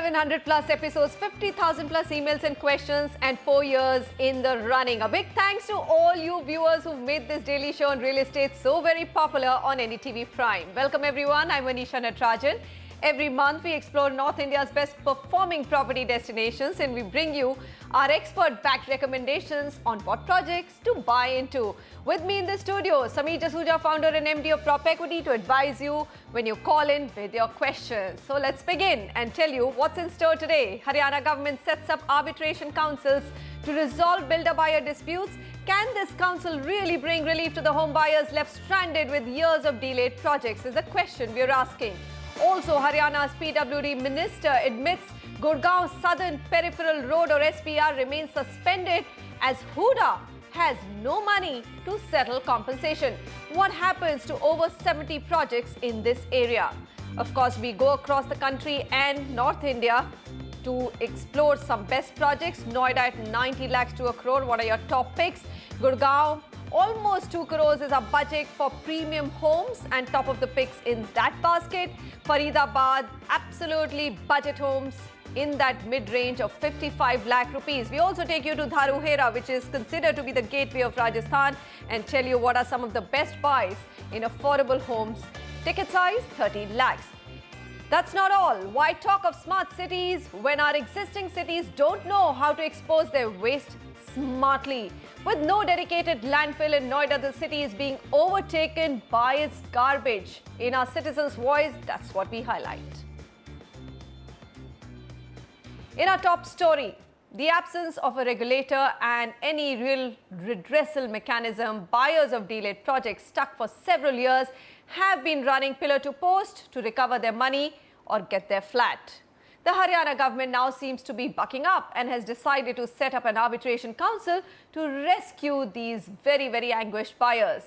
700 plus episodes, 50,000 plus emails and questions, and 4 years in the running. A big thanks to all you viewers who've made this daily show on real estate so very popular on NDTV Prime. Welcome everyone, I'm Manisha Natarajan. Every month we explore North India's best performing property destinations and we bring you our expert-backed recommendations on what projects to buy into. With me in the studio, Sameer Jasuja, founder and MD of Prop Equity, to advise you when you call in with your questions. So let's begin and tell you what's in store today. Haryana government sets up arbitration councils to resolve builder-buyer disputes. Can this council really bring relief to the home buyers left stranded with years of delayed projects is the question we're asking. Also, Haryana's PWD minister admits Gurgaon Southern Peripheral Road or SPR remains suspended as Huda has no money to settle compensation. What happens to over 70 projects in this area? Of course, we go across the country and North India to explore some best projects. Noida at 90 lakhs to a crore. What are your top picks? Gurgaon, almost 2 crores is our budget for premium homes and top of the picks in that basket. Faridabad, absolutely budget homes in that mid-range of 55 lakh rupees. We also take you to Dharuhera, which is considered to be the gateway of Rajasthan, and tell you what are some of the best buys in affordable homes. Ticket size 13 lakhs. That's not all. Why talk of smart cities when our existing cities don't know how to expose their waste smartly? With no dedicated landfill in Noida, the city is being overtaken by its garbage. In our Citizens' Voice, that's what we highlight. In our top story, the absence of a regulator and any real redressal mechanism, buyers of delayed projects stuck for several years have been running pillar to post to recover their money or get their flat. The Haryana government now seems to be bucking up and has decided to set up an arbitration council to rescue these very, very anguished buyers.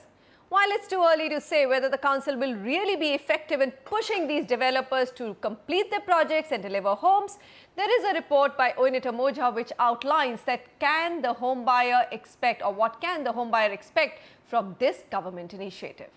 While it's too early to say whether the council will really be effective in pushing these developers to complete their projects and deliver homes, there is a report by Oinita Moja which outlines that what can the home buyer expect from this government initiative.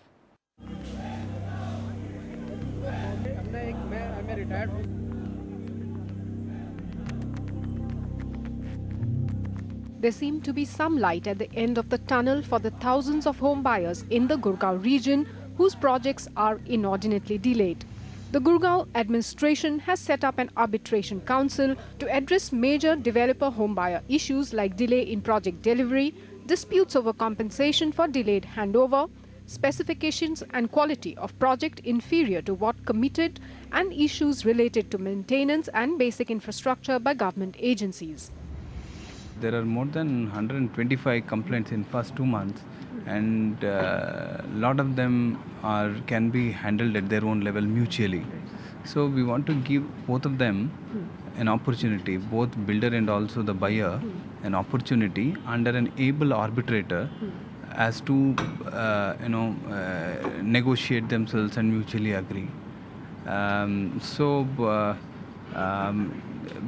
There seemed to be some light at the end of the tunnel for the thousands of home buyers in the Gurgaon region whose projects are inordinately delayed. The Gurgaon administration has set up an arbitration council to address major developer home buyer issues like delay in project delivery, disputes over compensation for delayed handover, specifications and quality of project inferior to what committed, and issues related to maintenance and basic infrastructure by government agencies. There are more than 125 complaints in first 2 months, and a lot of them can be handled at their own level mutually. So we want to give both of them an opportunity, both builder and also the buyer, an opportunity under an able arbitrator as to negotiate themselves and mutually agree.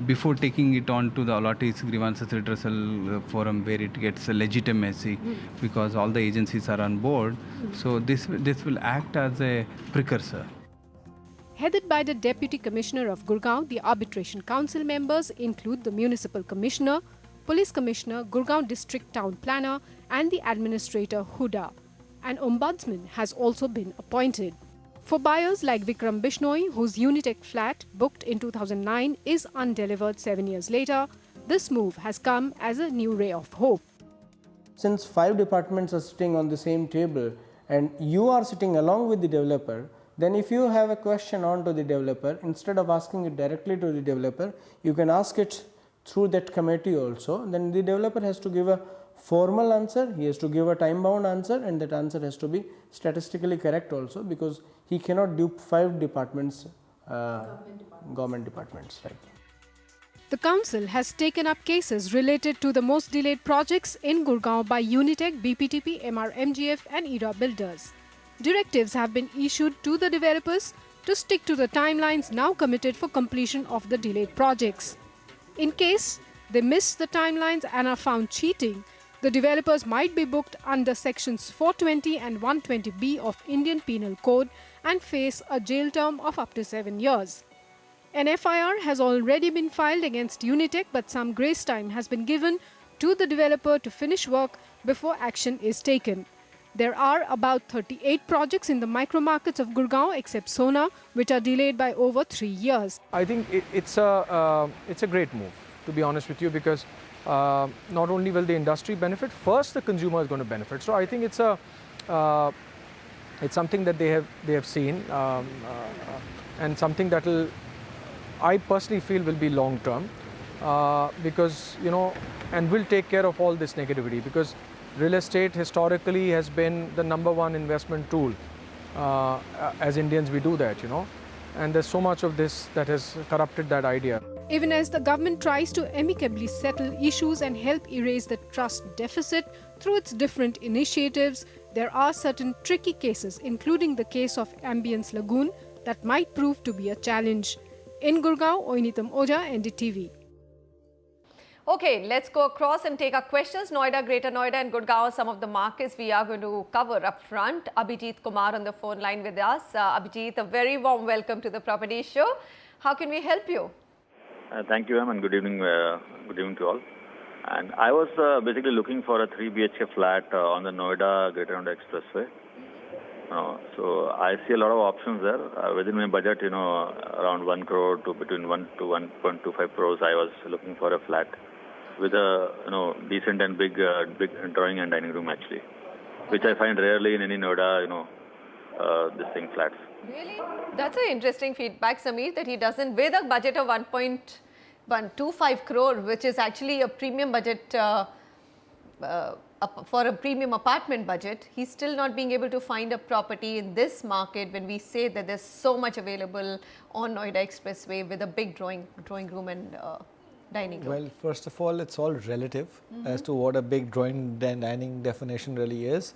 Before taking it on to the allottees grievances redressal forum where it gets legitimacy because all the agencies are on board, so this will act as a precursor. Headed by the Deputy Commissioner of Gurgaon, the Arbitration Council members include the Municipal Commissioner, Police Commissioner, Gurgaon District Town Planner and the Administrator Huda. An Ombudsman has also been appointed. For buyers like Vikram Bishnoi, whose Unitech flat, booked in 2009, is undelivered 7 years later, this move has come as a new ray of hope. Since 5 departments are sitting on the same table and you are sitting along with the developer, then if you have a question on to the developer, instead of asking it directly to the developer, you can ask it through that committee also. Then the developer has to give a formal answer, he has to give a time bound answer, and that answer has to be statistically correct also, because he cannot dupe 5 departments, government departments. Right. The council has taken up cases related to the most delayed projects in Gurgaon by Unitech, BPTP, MRMGF and ERA builders. Directives have been issued to the developers to stick to the timelines now committed for completion of the delayed projects. In case they miss the timelines and are found cheating, the developers might be booked under sections 420 and 120B of Indian Penal Code and face a jail term of up to 7 years. An FIR has already been filed against Unitech, but some grace time has been given to the developer to finish work before action is taken. There are about 38 projects in the micro markets of Gurgaon except Sona, which are delayed by over 3 years. I think it's a great move, to be honest with you, because not only will the industry benefit, first the consumer is going to benefit. So I think it's something that they have seen and something that I personally feel will be long term because and will take care of all this negativity, because real estate historically has been the #1 investment tool. As Indians, we do that, and there's so much of this that has corrupted that idea. Even as the government tries to amicably settle issues and help erase the trust deficit through its different initiatives, there are certain tricky cases, including the case of Ambience Lagoon, that might prove to be a challenge. In Gurgaon, Oinitam Oja, NDTV. Okay, let's go across and take our questions. Noida, Greater Noida and Gurgaon, some of the markets we are going to cover up front. Abhijit Kumar on the phone line with us. Abhijit, a very warm welcome to the Property Show. How can we help you? Thank you, ma'am, and good evening to all. And I was basically looking for a 3 BHK flat on the Noida, Greater Noida Expressway. So I see a lot of options there. Within my budget, around 1 crore to between 1 to 1.25 crores, I was looking for a flat with a decent and big drawing and dining room actually, which I find rarely in any Noida flats. Really? That's an interesting feedback, Sameer, that he doesn't, with a budget of 1.125 crore, which is actually a premium budget for a premium apartment budget, he's still not being able to find a property in this market when we say that there's so much available on Noida Expressway with a big drawing room and dining room. Well, first of all, it's all relative as to what a big drawing dining definition really is.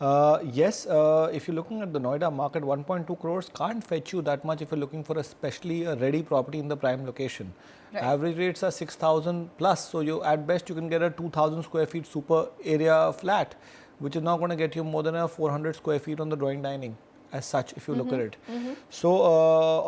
Yes, if you're looking at the Noida market, 1.2 crores can't fetch you that much if you're looking for especially a ready property in the prime location. Right. Average rates are 6,000 plus, so at best you can get a 2,000 square feet super area flat, which is not going to get you more than a 400 square feet on the drawing dining as such, if you look at it. So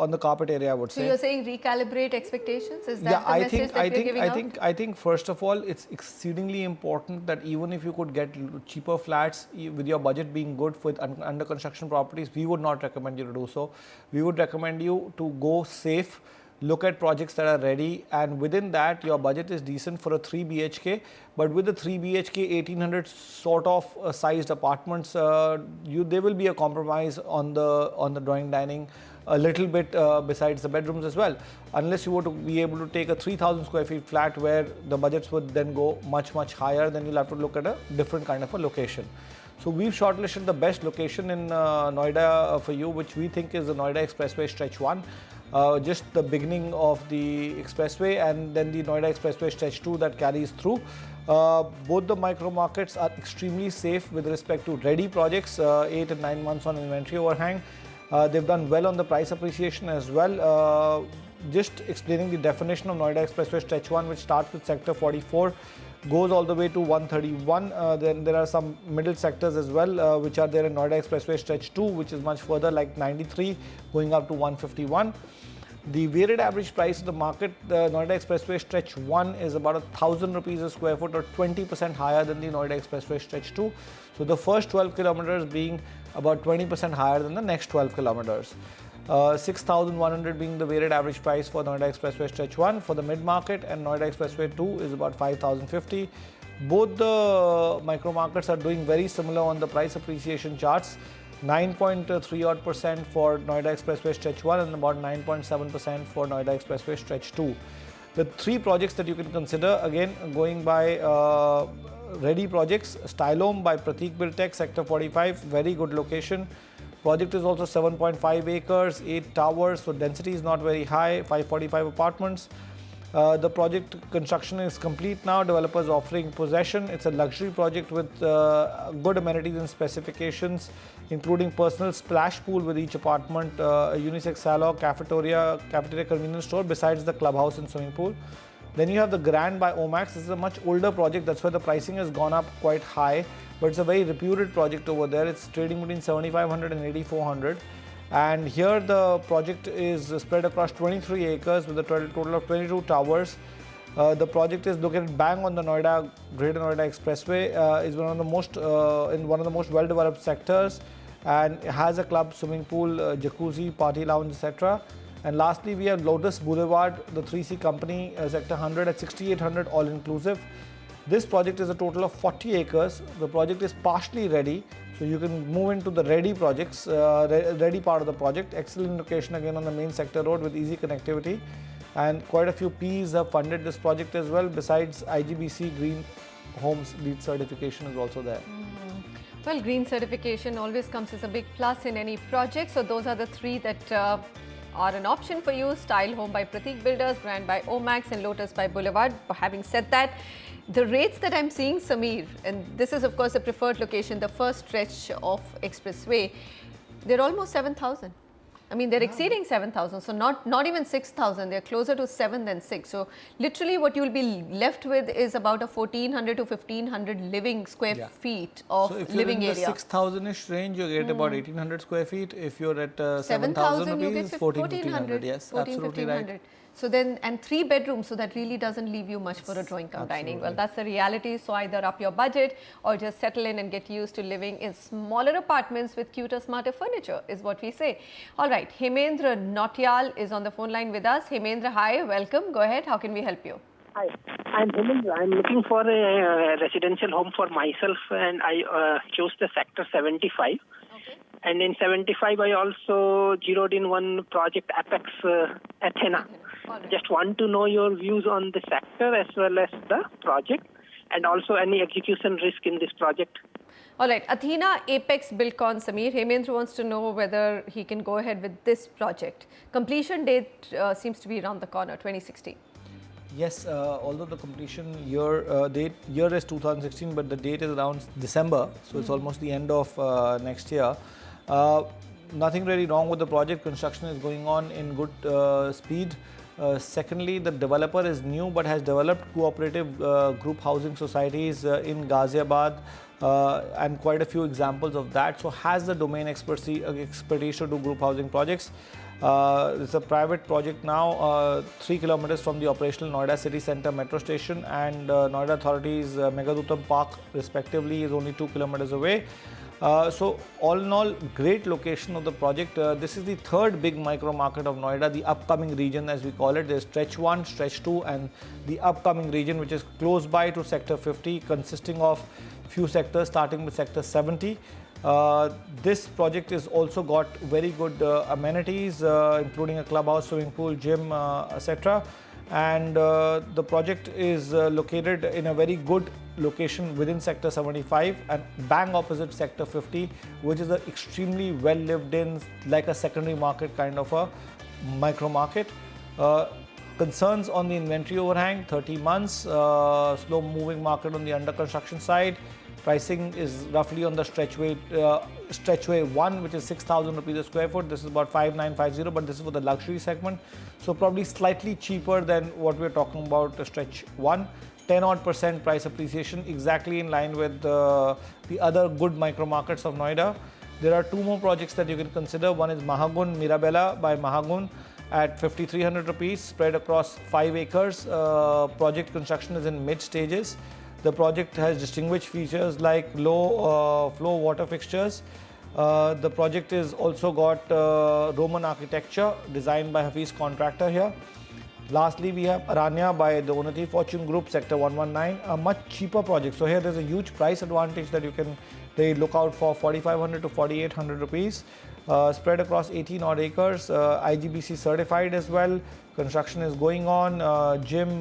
on the carpet area, I would say. So you're saying recalibrate expectations? Is that the message that we're giving out? I think first of all, it's exceedingly important that even if you could get cheaper flats with your budget being good with under construction properties, we would not recommend you to do so. We would recommend you to go safe, look at projects that are ready, and within that your budget is decent for a 3 BHK, but with the 3 BHK 1800 sort of sized apartments, there will be a compromise on the drawing dining a little bit besides the bedrooms as well, unless you were to be able to take a 3,000 square feet flat where the budgets would then go much higher. Then you'll have to look at a different kind of a location. So we've shortlisted the best location in Noida for you, which we think is the Noida Expressway Stretch 1. Just the beginning of the expressway, and then the Noida Expressway Stretch 2 that carries through. Both the micro markets are extremely safe with respect to ready projects, 8 and 9 months on inventory overhang. They've done well on the price appreciation as well. Just explaining the definition of Noida Expressway Stretch 1, which starts with sector 44, goes all the way to 131. Then there are some middle sectors as well, which are there in Noida Expressway Stretch 2, which is much further, like 93, going up to 151. The weighted average price of the market, the Noida Expressway Stretch 1 is about 1,000 rupees a square foot, or 20% higher than the Noida Expressway Stretch 2. So the first 12 kilometers being about 20% higher than the next 12 kilometers. 6,100 being the weighted average price for Noida Expressway Stretch 1 for the mid-market, and Noida Expressway 2 is about 5,050. Both the micro markets are doing very similar on the price appreciation charts. 9.3% for Noida Expressway Stretch 1 and about 9.7% for Noida Expressway Stretch 2. The 3 projects that you can consider, again going by ready projects: Stylome by Prateek Birtek, Sector 45, very good location. Project is also 7.5 acres, 8 towers, so density is not very high, 545 apartments. The project construction is complete now. Developers offering possession. It's a luxury project with good amenities and specifications, including personal splash pool with each apartment, a unisex salon, cafeteria, convenience store, besides the clubhouse and swimming pool. Then you have the Grand by Omax. This is a much older project. That's why the pricing has gone up quite high. But it's a very reputed project over there. It's trading between 7,500 and 8,400. And here the project is spread across 23 acres with a total of 22 towers. The project is located bang on the Greater Noida Expressway. Is one of the most well-developed sectors, and it has a club, swimming pool, jacuzzi, party lounge, etc. And lastly, we have Lotus Boulevard, the 3C company, sector 100 at 6,800 all-inclusive. This project is a total of 40 acres. The project is partially ready, so you can move into the ready projects, ready part of the project. Excellent location again on the main sector road with easy connectivity. And quite a few Ps have funded this project as well. Besides, IGBC Green Homes LEED certification is also there. Well, green certification always comes as a big plus in any project. So those are the three that are an option for you. Style Home by Pratik Builders, Grand by Omax and Lotus by Boulevard. But having said that, the rates that I'm seeing, Samir, and this is of course the preferred location, the first stretch of Expressway, they're almost 7,000. I mean, they're exceeding 7,000, so not even 6,000. They're closer to 7 than 6. So literally what you'll be left with is about a 1,400 to 1,500 living square feet of living area. So if you're in the 6,000-ish range, you get about 1,800 square feet. If you're at 7,000 rupees, 1,400. Yes, 14, absolutely 1,500. right. So then, and 3 bedrooms, so that really doesn't leave you much for a drawing cum dining. Well, that's the reality. So either up your budget or just settle in and get used to living in smaller apartments with cuter, smarter furniture is what we say. All right, Hemendra Nautiyal is on the phone line with us. Hemendra, hi, welcome. Go ahead. How can we help you? Hi, I'm Hemendra. I'm looking for a residential home for myself, and I chose the sector 75. Okay. And in 75, I also zeroed in one project, Apex Athena. Right. Just want to know your views on the sector as well as the project, and also any execution risk in this project. All right, Athena Apex Buildcon, Samir. Hemendra wants to know whether he can go ahead with this project. Completion date seems to be around the corner, 2016. Yes, although the completion year is 2016, but the date is around December, so it's almost the end of next year. Nothing really wrong with the project. Construction is going on in good speed. Secondly, the developer is new but has developed cooperative group housing societies in Ghaziabad and quite a few examples of that. So has the domain expertise to do group housing projects. It's a private project now, 3 kilometers from the operational Noida city center metro station, and Noida Authority's Megadutam Park respectively is only 2 kilometers away. So all in all, great location of the project. This is the third big micro market of Noida, the upcoming region as we call it. There's stretch 1, stretch 2 and the upcoming region, which is close by to sector 50, consisting of few sectors starting with sector 70. This project has also got very good amenities, including a clubhouse, swimming pool, gym, etc. And the project is located in a very good location within sector 75 and bang opposite sector 50, which is an extremely well lived in, like a secondary market kind of a micro market. Concerns on the inventory overhang, 30 months, slow moving market on the under construction side. Pricing is roughly on the stretchway 1, which is 6,000 rupees a square foot. This is about 5,950, but this is for the luxury segment. So probably slightly cheaper than what we're talking about stretch 1. 10% price appreciation, exactly in line with the other good micro markets of Noida. There are 2 more projects that you can consider. One is Mahamuni Rubella by Mahamuni at 5,300 rupees, spread across 5 acres. Project construction is in mid stages. The project has distinguished features like low flow water fixtures. The project is also got Roman architecture designed by Hafiz contractor here. Lastly, we have Aranya by the Unnati Fortune Group, Sector 119, a much cheaper project. So here there's a huge price advantage that you can look out for, 4,500 to 4,800 rupees, spread across 18 odd acres, IGBC certified as well. Construction is going on, gym,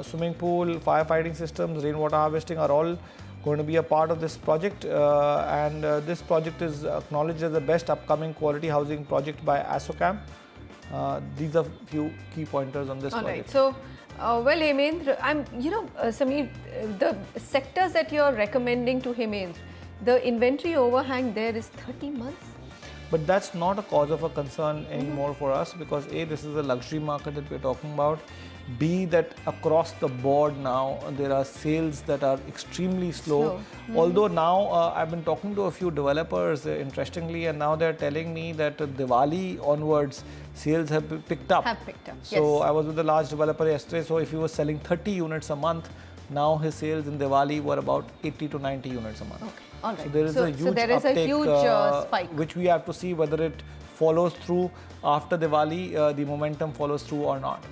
swimming pool, firefighting systems, rainwater harvesting are all going to be a part of this project. And this project is acknowledged as the best upcoming quality housing project by ASSOCHAM. These are few key pointers on this project. All right. So, well, Hemendra, Samir, the sectors that you're recommending to Hemendra, the inventory overhang there is 30 months. But that's not a cause of a concern anymore for us, because A, this is a luxury market that we're talking about, B, that across the board now there are sales that are extremely slow. Although now I've been talking to a few developers interestingly, and now they're telling me that Diwali onwards sales have picked up. So I was with a large developer yesterday, so if he was selling 30 units a month, now his sales in Diwali were about 80 to 90 units a month. Okay. All right. So there is a huge uptake, spike, which we have to see whether it follows through after Diwali, the momentum follows through or not.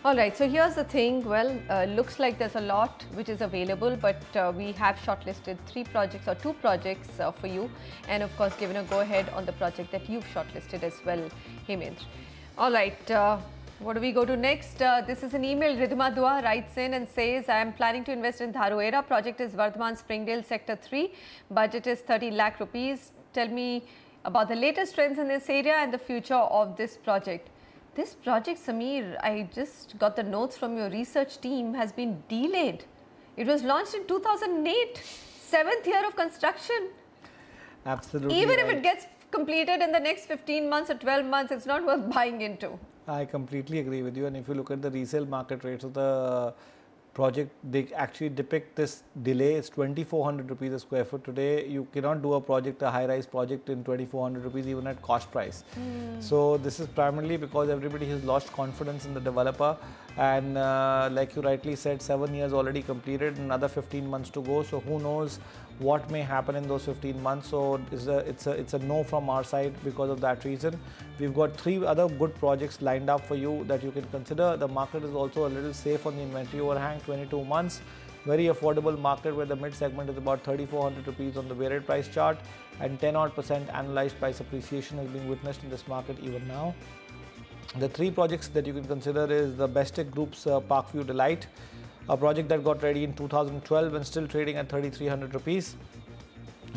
All right, so here's the thing. Well, looks like there's a lot which is available, but we have shortlisted 3 projects or 2 projects for you, and of course given a go ahead on the project that you've shortlisted as well, Hemendra. All right, what do we go to next? This is an email. Ridhima Dua writes in and says, I am planning to invest in Dharuhera. Project is Vardhaman Springdale Sector 3. Budget is 30 lakh rupees. Tell me about the latest trends in this area and the future of this project. This project, Samir, I just got the notes from your research team, has been delayed. It was launched in 2008, 7th year of construction. Absolutely. Even if it gets completed in the next 15 months or 12 months, it's not worth buying into. I completely agree with you, and if you look at the resale market rates of the project, they actually depict this delay. It's 2,400 rupees a square foot today. You cannot do a project, a high-rise project in 2,400 rupees even at cost price. So this is primarily because everybody has lost confidence in the developer, and like you rightly said, 7 years already completed, another 15 months to go. So who knows what may happen in those 15 months. So it's a no from our side because of that reason. We've got 3 other good projects lined up for you that you can consider. The market is also a little safe on the inventory overhang, 22 months. Very affordable market where the mid segment is about 3,400 rupees on the varied price chart, and 10% annualized price appreciation is being witnessed in this market even now. The 3 projects that you can consider is the Bestek Group's Parkview Delight, a project that got ready in 2012 and still trading at 3,300 rupees.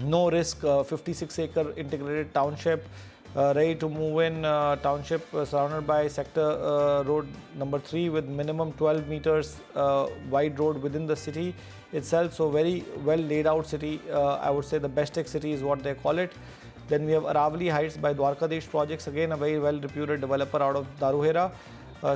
No risk, 56-acre integrated township, ready to move in township surrounded by sector road number 3 with minimum 12 meters wide road within the city itself. So very well laid out city. I would say the Bestek city is what they call it. Then we have Aravali Heights by Dwarkadesh Projects, again a very well reputed developer out of Dharuhera.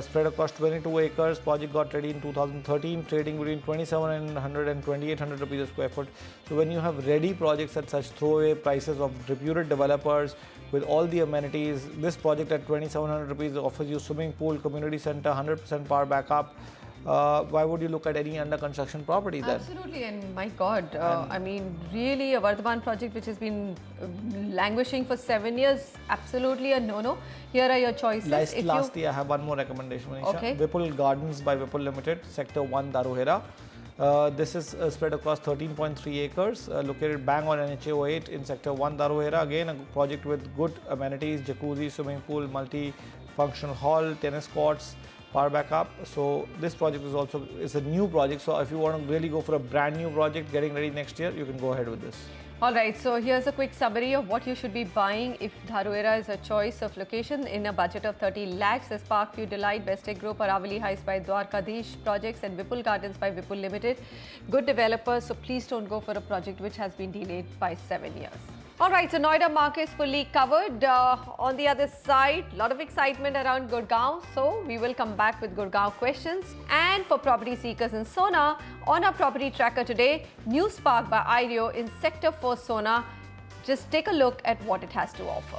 Spread across 22 acres. Project got ready in 2013, trading between 2,700 and 2,800 rupees a square foot. So when you have ready projects at such throwaway prices of reputed developers with all the amenities, this project at 2,700 rupees offers you swimming pool, community center, 100% power backup. Why would you look at any under construction property then? Absolutely, and my God, I mean, really a Vardhaman project which has been languishing for 7 years, absolutely a no-no. Here are your choices. Lastly, I have one more recommendation, Manisha. Okay. Vipul Gardens by Vipul Limited, Sector 1, Dharuhera. This is spread across 13.3 acres, located bang on NH 08 in Sector 1, Dharuhera. Again, a project with good amenities, jacuzzi, swimming pool, multi-functional hall, tennis courts, power backup. So this project is a new project. So if you want to really go for a brand new project getting ready next year, you can go ahead with this. All right, so here's a quick summary of what you should be buying if Dharuhera is a choice of location in a budget of 30 lakhs. There's Parkview Delight, Bestek Group, Aravali Heights by Dwarkadesh Projects, and Vipul Gardens by Vipul Limited. Good developers, so please don't go for a project which has been delayed by 7 years. All right, so Noida market is fully covered. On the other side, a lot of excitement around Gurgaon. So we will come back with Gurgaon questions. And for property seekers in Sona, on our property tracker today, New Spark by IREO in Sector 4 Sona. Just take a look at what it has to offer.